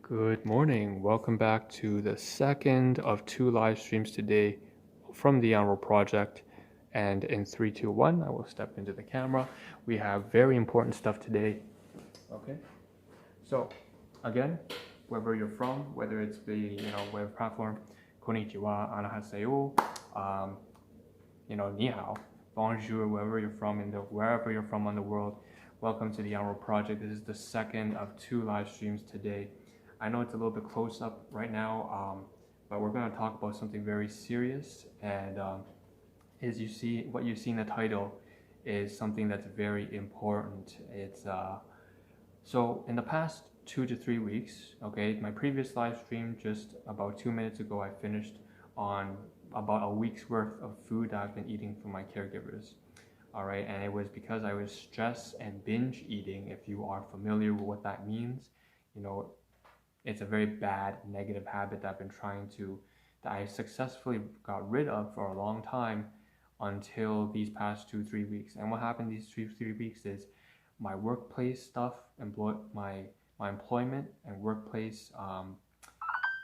Good morning. Welcome back to the second of two live streams today from the Ahn Rho Project. And in 3, 2, 1, I will step into the camera. We have very important stuff today. Okay. So, again, wherever you're from, whether it's the web platform, konnichiwa, annyeonghaseyo, ni hao, bonjour, wherever you're from on the world. Welcome to the Ahn Rho Project. This is the second of two live streams today. I know it's a little bit close up right now, but we're going to talk about something very serious. And what you see in the title is something that's very important. It's so in the past 2 to 3 weeks, okay, my previous live stream just about 2 minutes ago, I finished on about a week's worth of food that I've been eating for my caregivers. All right, and it was because I was stress and binge eating. If you are familiar with what that means, it's a very bad negative habit that I successfully got rid of for a long time until these past 2-3 weeks. And what happened these 3 weeks is my workplace stuff, my employment and workplace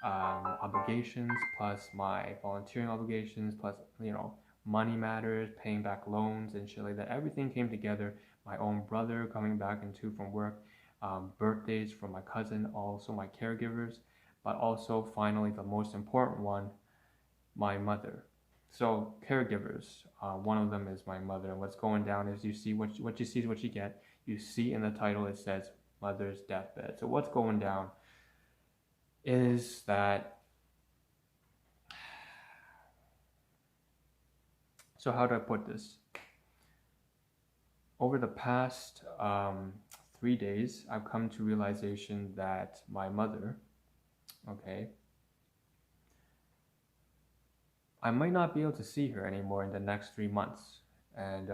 obligations, plus my volunteering obligations, plus money matters, paying back loans and shit like that. Everything came together. My own brother coming back from work. Birthdays from my cousin, also my caregivers, but also finally the most important one, my mother. So caregivers, one of them is my mother, and what's going down is you see what you see is what you get. You see in the title it says mother's deathbed. So what's going down is that, so how do I put this? Over the past 3 days, I've come to realization that my mother, okay, I might not be able to see her anymore in the next 3 months. And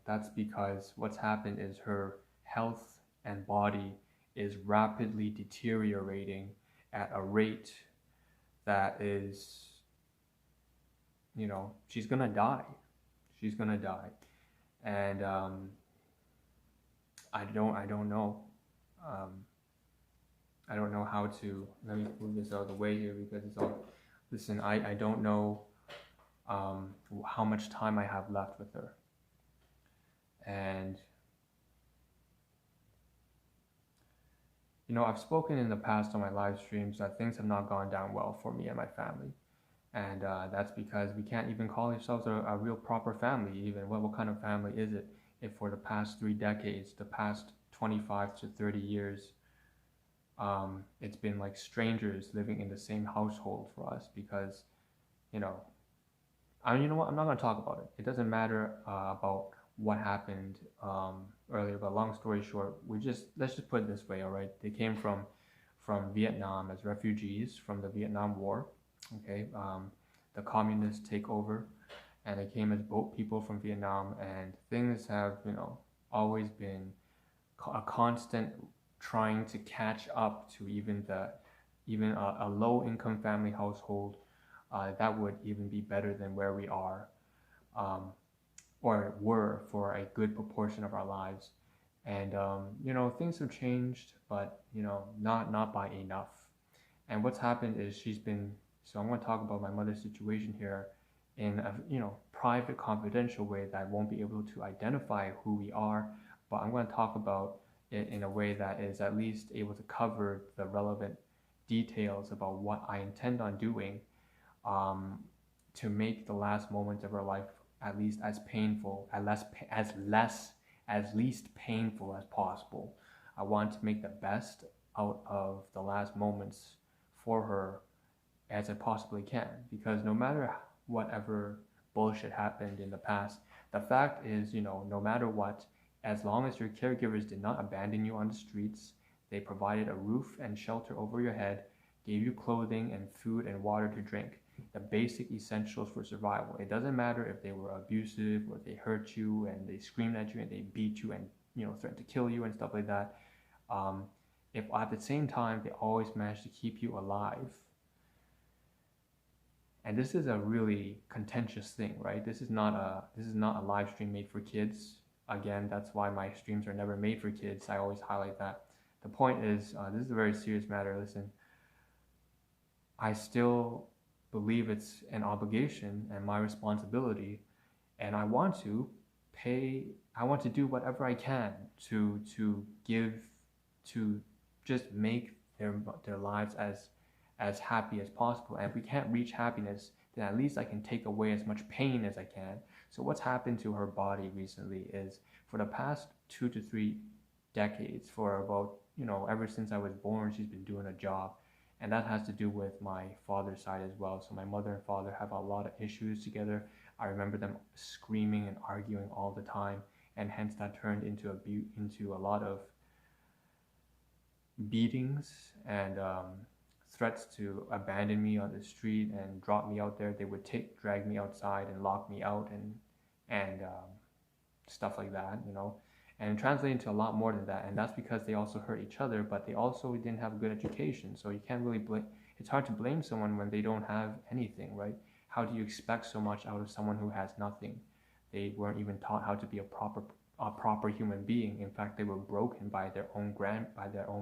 that's because what's happened is her health and body is rapidly deteriorating at a rate that is, she's gonna die. She's gonna die. And I don't know. I don't know how to. Let me move this out of the way here because it's all. Listen, I don't know how much time I have left with her, and I've spoken in the past on my live streams that things have not gone down well for me and my family, and that's because we can't even call ourselves a real proper family. Even what kind of family is it? If for the past 3 decades, the past 25 to 30 years, it's been like strangers living in the same household for us because, you know what? I'm not going to talk about it. It doesn't matter about what happened earlier, but long story short, let's just put it this way, all right? They came from Vietnam as refugees from the Vietnam War, okay? The communist takeover, and they came as boat people from Vietnam, and things have, always been a constant trying to catch up to even a low-income family household that would even be better than where we are, or were for a good proportion of our lives. And things have changed, but not by enough. And what's happened is so I'm going to talk about my mother's situation here in a private, confidential way that I won't be able to identify who we are, but I'm going to talk about it in a way that is at least able to cover the relevant details about what I intend on doing to make the last moments of our life at least as painful, as least painful as possible. I want to make the best out of the last moments for her as I possibly can, because no matter whatever bullshit happened in the past, the fact is, no matter what, as long as your caregivers did not abandon you on the streets, they provided a roof and shelter over your head, gave you clothing and food and water to drink, the basic essentials for survival. It doesn't matter if they were abusive or they hurt you and they screamed at you and they beat you and threatened to kill you and stuff like that. If at the same time they always managed to keep you alive. And this is a really contentious thing, right? This is not a live stream made for kids. Again, that's why my streams are never made for kids. I always highlight that. The point is, this is a very serious matter. Listen, I still believe it's an obligation and my responsibility, and I want to do whatever I can to give, to just make their lives as happy as possible. And if we can't reach happiness, then at least I can take away as much pain as I can. So what's happened to her body recently is, for the past 2 to 3 decades, for about, ever since I was born, she's been doing a job. And that has to do with my father's side as well. So my mother and father have a lot of issues together. I remember them screaming and arguing all the time, and hence that turned into a lot of beatings and threats to abandon me on the street and drop me out there. They would drag me outside and lock me out, and stuff like that. And it translated into a lot more than that. And that's because they also hurt each other, but they also didn't have a good education. So you can't really blame. It's hard to blame someone when they don't have anything, right? How do you expect so much out of someone who has nothing? They weren't even taught how to be a proper human being. In fact, they were broken by their own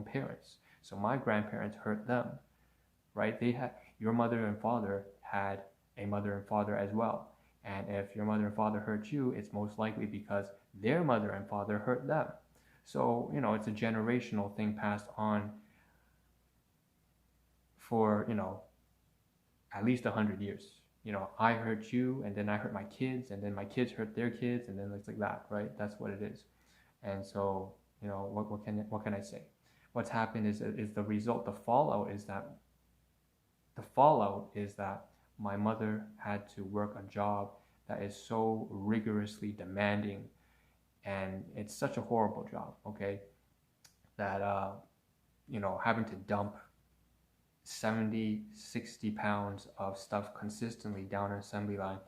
parents. So my grandparents hurt them, right? Your mother and father had a mother and father as well. And if your mother and father hurt you, it's most likely because their mother and father hurt them. So, it's a generational thing passed on for, at least 100 years. I hurt you, and then I hurt my kids, and then my kids hurt their kids, and then it's like that, right? That's what it is. And so, what can I say? What's happened is the result. The fallout is that my mother had to work a job that is so rigorously demanding, and it's such a horrible job, okay, that having to dump 70, 60 pounds of stuff consistently down an assembly line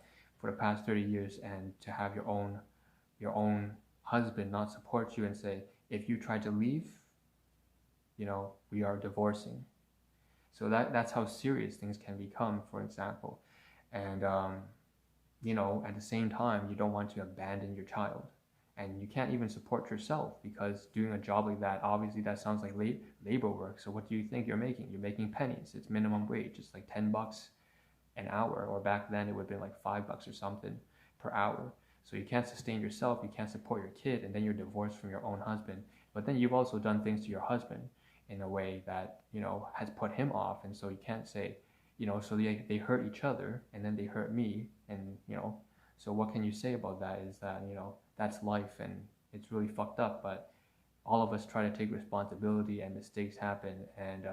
for the past 30 years, and to have your own husband not support you and say, if you try to leave, we are divorcing. So that's how serious things can become, for example. And at the same time, you don't want to abandon your child, and you can't even support yourself, because doing a job like that, obviously that sounds like labor work. So what do you think you're making? You're making pennies. It's minimum wage. It's like $10 an hour, or back then it would have been like $5 or something per hour. So you can't sustain yourself, you can't support your kid, and then you're divorced from your own husband. But then you've also done things to your husband in a way that has put him off. And so you can't say, so they hurt each other, and then they hurt me, and so what can you say about that? Is that that's life, and it's really fucked up. But all of us try to take responsibility, and mistakes happen, and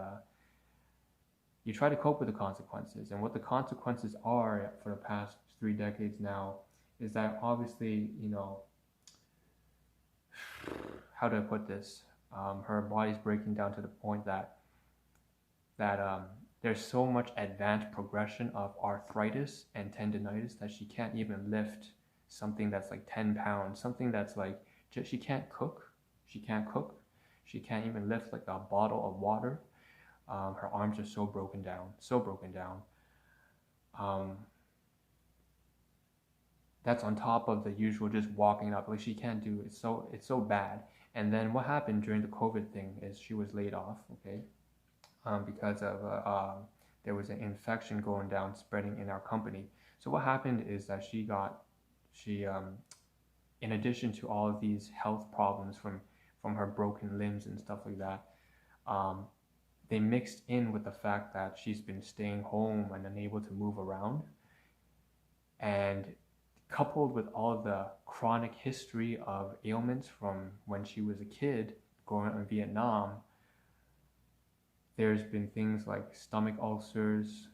you try to cope with the consequences. And what the consequences are for the past 3 decades now is that, obviously, how do I put this? Her body's breaking down to the point that there's so much advanced progression of arthritis and tendonitis that she can't even lift something that's like 10 pounds, something that's like, she can't cook. She can't even lift like a bottle of water. Her arms are so broken down. That's on top of the usual just walking up. Like, she can't do it. It's so bad. And then what happened during the COVID thing is she was laid off, okay, because of there was an infection going down, spreading in our company. So what happened is that she in addition to all of these health problems from her broken limbs and stuff like that, they mixed in with the fact that she's been staying home and unable to move around, and coupled with all the chronic history of ailments from when she was a kid growing up in Vietnam. There's been things like stomach ulcers.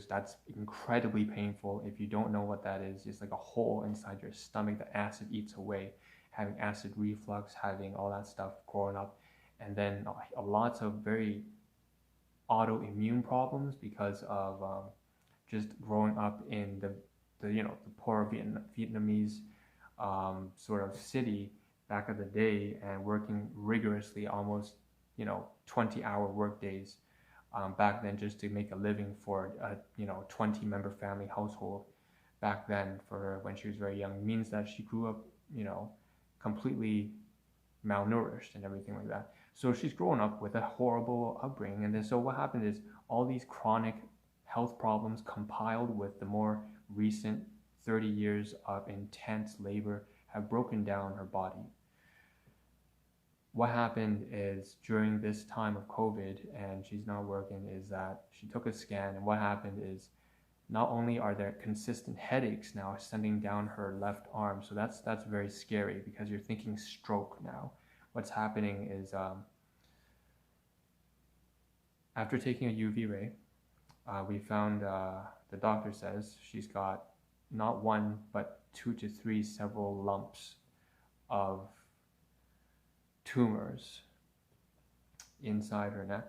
That's incredibly painful. If you don't know what that is, it's like a hole inside your stomach that acid eats away. Having acid reflux, having all that stuff growing up, and then lots of very autoimmune problems because of just growing up in the poor Vietnamese sort of city back in the day, and working rigorously, almost 20-hour work days back then, just to make a living for a 20-member family household back then for her when she was very young, means that she grew up completely malnourished and everything like that. So she's grown up with a horrible upbringing. And then so what happened is all these chronic health problems compiled with the more recent 30 years of intense labor have broken down her body. What happened is during this time of COVID and she's not working is that she took a scan, and what happened is not only are there consistent headaches now sending down her left arm, so that's very scary because you're thinking stroke now. What's happening is after taking a UV ray, we found the doctor says she's got not one but 2 to 3 several lumps of tumors inside her neck.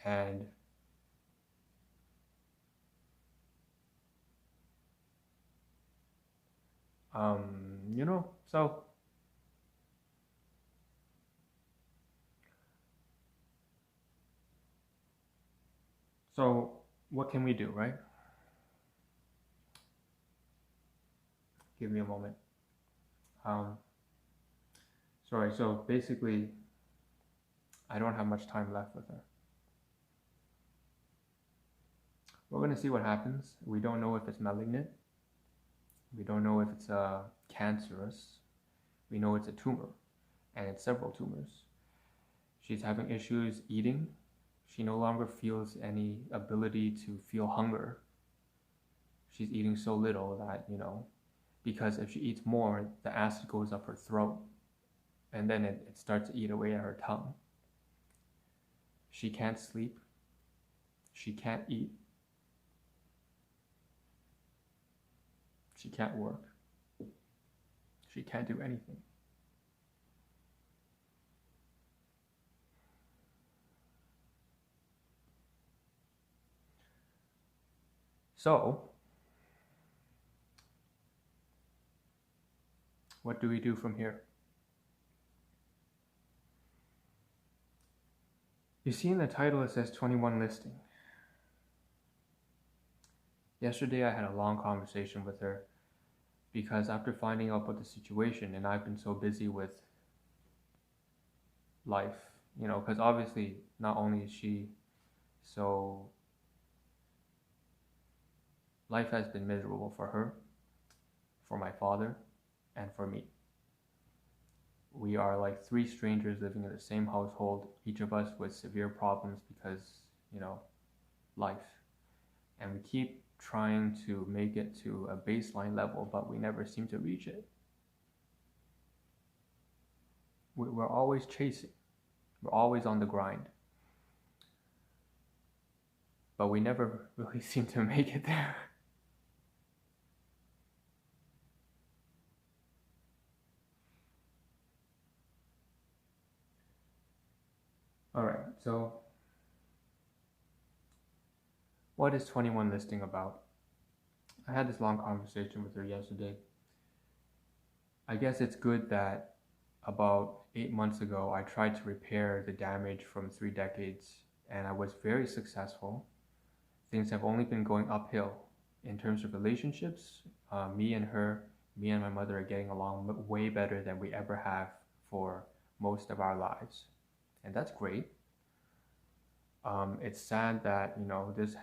And you know, so what can we do, right? Give me a moment. Sorry, so basically I don't have much time left with her. We're going to see what happens. We don't know if it's malignant. We don't know if it's cancerous. We know it's a tumor, and it's several tumors. She's having issues eating. She no longer feels any ability to feel hunger. She's eating so little that, you know, because if she eats more, the acid goes up her throat, and then it starts to eat away at her tongue. She can't sleep. She can't eat. She can't work. She can't do anything. So, what do we do from here? You see in the title it says 21 listing. Yesterday I had a long conversation with her because after finding out about the situation, and I've been so busy with life, you know, because obviously not only is she so, life has been miserable for her, for my father, and for me. We are like 3 strangers living in the same household, each of us with severe problems because, you know, life. And we keep trying to make it to a baseline level, but we never seem to reach it. We're always chasing. We're always on the grind. But we never really seem to make it there. Alright, so what is 21 listing about? I had this long conversation with her yesterday. I guess it's good that about 8 months ago I tried to repair the damage from 3 decades, and I was very successful. Things have only been going uphill in terms of relationships. Me and my mother are getting along way better than we ever have for most of our lives, and that's great. It's sad that, you know, this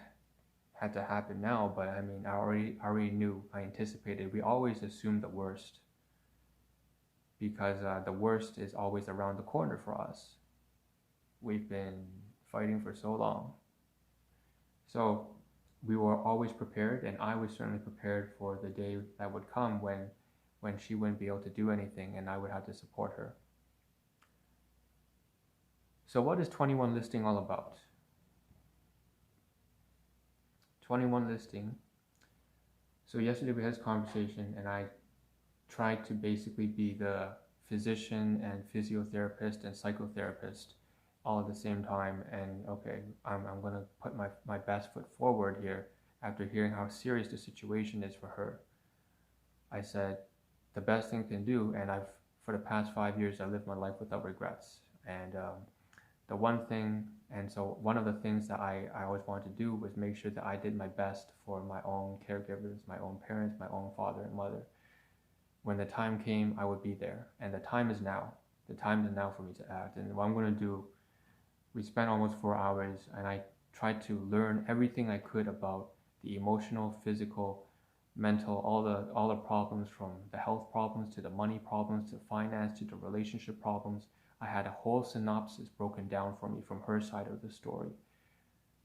had to happen now, but I mean, I already knew, I anticipated. We always assume the worst because the worst is always around the corner for us. We've been fighting for so long. So we were always prepared, and I was certainly prepared for the day that would come when she wouldn't be able to do anything and I would have to support her. So what is 21 listing all about? 21 listing. So yesterday we had this conversation and I tried to basically be the physician and physiotherapist and psychotherapist all at the same time, and okay, I'm going to put my best foot forward here after hearing how serious the situation is for her. I said, the best thing I can do, and for the past 5 years, I lived my life without regrets. And one of the things that I always wanted to do was make sure that I did my best for my own caregivers, my own parents, my own father and mother. when the time came, I would be there. And the time is now. The time is now for me to act. And what I'm going to do, we spent almost 4 hours, and I tried to learn everything I could about the emotional, physical, mental, all the problems, from the health problems to the money problems to finance to the relationship problems. I had a whole synopsis broken down for me from her side of the story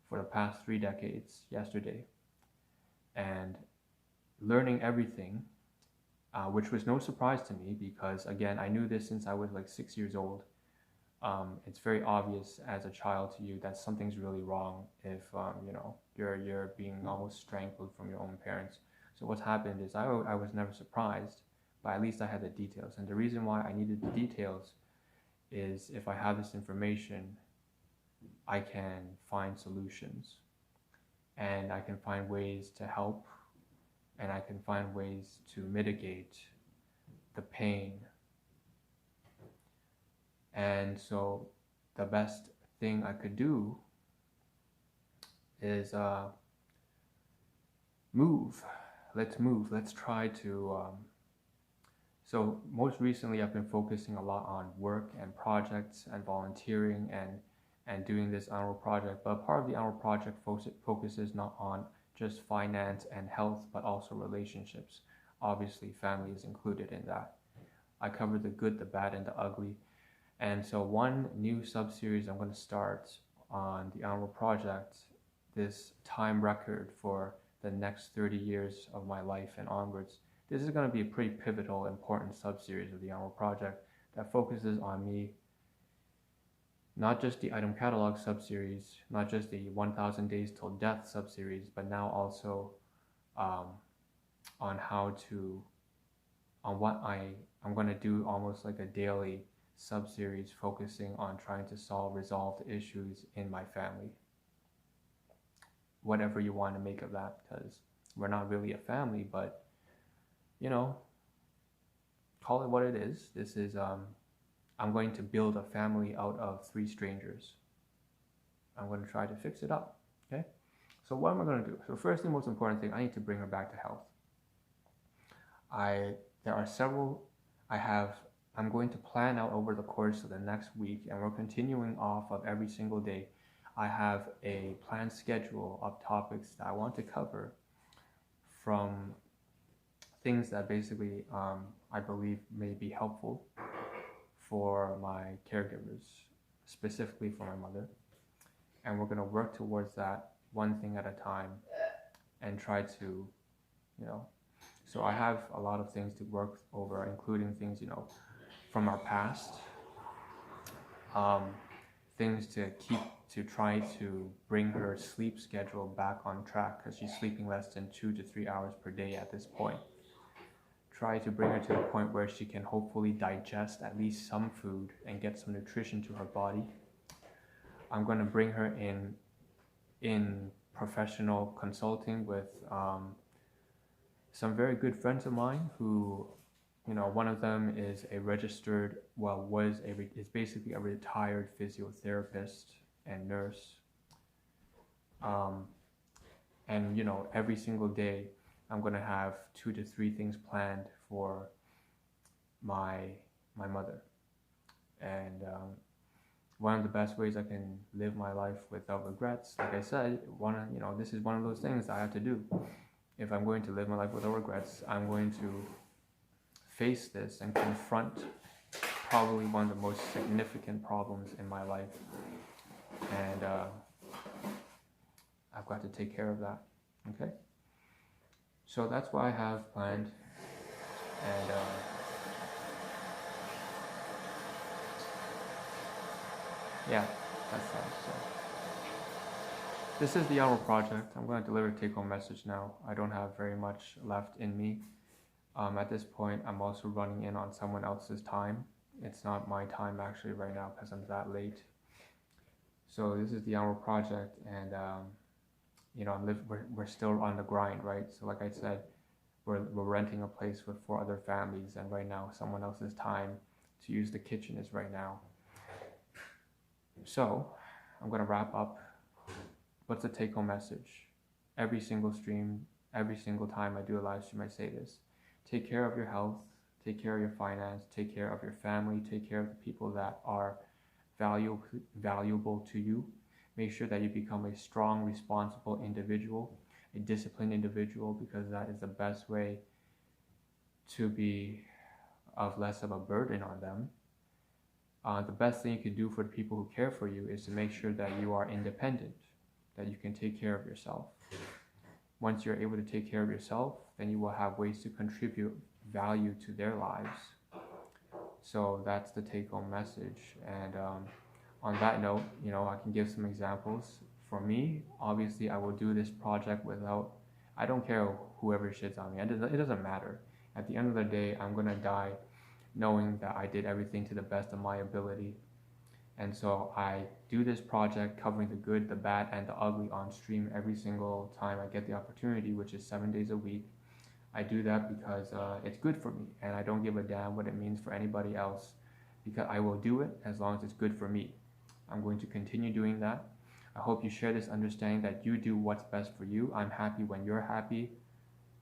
for the past 3 decades yesterday. And learning everything, which was no surprise to me because, again, I knew this since I was like 6 years old. It's very obvious as a child to you that something's really wrong if you're being almost strangled from your own parents. So what's happened is I was never surprised, but at least I had the details. And the reason why I needed the details is if I have this information, I can find solutions, and I can find ways to help, and I can find ways to mitigate the pain. And so the best thing I could do is move. Let's move. Let's try to... So most recently I've been focusing a lot on work and projects and volunteering and doing this Ahn Rho Project. But part of the Ahn Rho Project focuses not on just finance and health, but also relationships. Obviously, family is included in that. I cover the good, the bad, and the ugly. And so one new sub-series I'm going to start on the Ahn Rho Project, this time record for the next 30 years of my life and onwards. This is going to be a pretty pivotal, important sub-series of the Ahn Rho Project that focuses on me, not just the item catalog sub-series, not just the 1000 Days Till Death sub-series, but now also on what I'm going to do, almost like a daily sub-series focusing on trying to resolve the issues in my family. Whatever you want to make of that, because we're not really a family, but call it what it is. This is I'm going to build a family out of 3 strangers. I'm going to try to fix it up, okay? So what am I going to do? So first and most important thing, I need to bring her back to health. There are several I'm going to plan out over the course of the next week, and we're continuing off of every single day. I have a planned schedule of topics that I want to cover, from things that basically I believe may be helpful for my caregivers, specifically for my mother. And we're going to work towards that one thing at a time and try to, so I have a lot of things to work over, including things, from our past, things to try to bring her sleep schedule back on track, because she's sleeping less than 2 to 3 hours per day at this point. Try to bring her to the point where she can hopefully digest at least some food and get some nutrition to her body. I'm going to bring her in professional consulting with some very good friends of mine who, one of them is a registered, is basically a retired physiotherapist and nurse. And every single day I'm going to have 2 to 3 things planned for my mother. And one of the best ways I can live my life without regrets, like I said, this is one of those things I have to do. If I'm going to live my life without regrets, I'm going to face this and confront probably one of the most significant problems in my life. And I've got to take care of that, okay? So that's what I have planned, and yeah, that's that. So this is the Ahn Rho Project. I'm going to deliver a take-home message now. I don't have very much left in me. At this point, I'm also running in on someone else's time. It's not my time actually right now because I'm that late. So this is the Ahn Rho Project, and we're still on the grind, right? So like I said, we're renting a place with 4 other families, and right now someone else's time to use the kitchen is right now. So I'm going to wrap up. What's the take-home message? Every single stream, every single time I do a live stream, I say this: take care of your health, Take care of your finance, take care of your family, take care of the people that are valuable to you. Make sure that you become a strong, responsible individual, a disciplined individual, because that is the best way to be of less of a burden on them. The best thing you can do for the people who care for you is to make sure that you are independent, that you can take care of yourself. Once you're able to take care of yourself, then you will have ways to contribute value to their lives. So that's the take-home message. And on that note, I can give some examples. For me, obviously, I will do this project without, I don't care whoever shits on me. It doesn't matter. At the end of the day, I'm going to die knowing that I did everything to the best of my ability. And so I do this project covering the good, the bad, and the ugly on stream every single time I get the opportunity, which is 7 days a week. I do that because it's good for me, and I don't give a damn what it means for anybody else, because I will do it as long as it's good for me. I'm going to continue doing that. I hope you share this understanding that you do what's best for you. I'm happy when you're happy.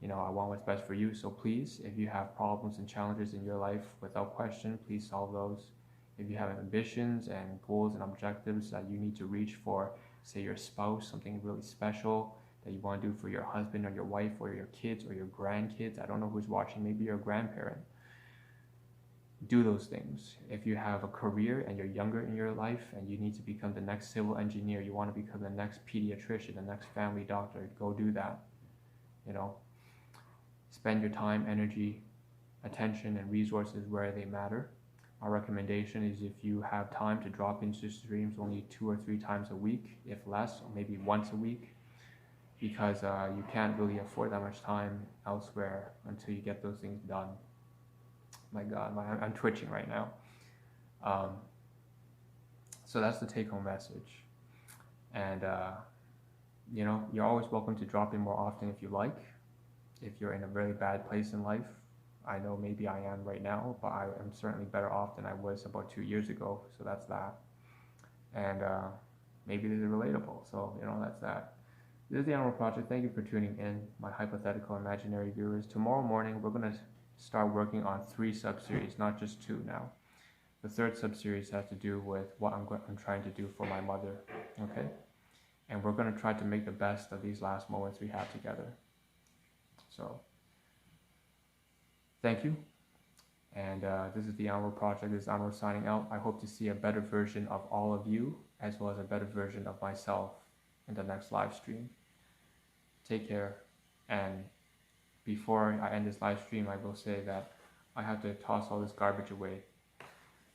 I want what's best for you. So please, if you have problems and challenges in your life, without question, please solve those. If you have ambitions and goals and objectives that you need to reach for, say your spouse, something really special that you want to do for your husband or your wife or your kids or your grandkids, I don't know who's watching, maybe your grandparent, do those things. If you have a career and you're younger in your life and you need to become the next civil engineer, you want to become the next pediatrician, the next family doctor, go do that. Spend your time, energy, attention, and resources where they matter. My recommendation is, if you have time, to drop into streams only 2 or 3 times a week, if less, or maybe once a week, because you can't really afford that much time elsewhere until you get those things done. My God, I'm twitching right now. So that's the take-home message. And you're always welcome to drop in more often if you like. If you're in a very bad place in life, I know maybe I am right now, but I am certainly better off than I was about 2 years ago. So that's that. And maybe this is relatable. So that's that. This is the Ahn Rho Project. Thank you for tuning in, my hypothetical imaginary viewers. Tomorrow morning, we're going to start working on 3 sub-series, not just 2 now. The 3rd sub-series has to do with what I'm trying to do for my mother, okay? And we're going to try to make the best of these last moments we have together. So, thank you. And this is the Ahn Rho Project. This is Ahn Rho signing out. I hope to see a better version of all of you, as well as a better version of myself in the next live stream. Take care. And before I end this live stream, I will say that I have to toss all this garbage away.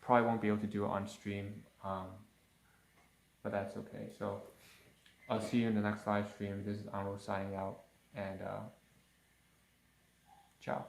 Probably won't be able to do it on stream, but that's okay. So I'll see you in the next live stream. This is Ahn Rho signing out, and ciao.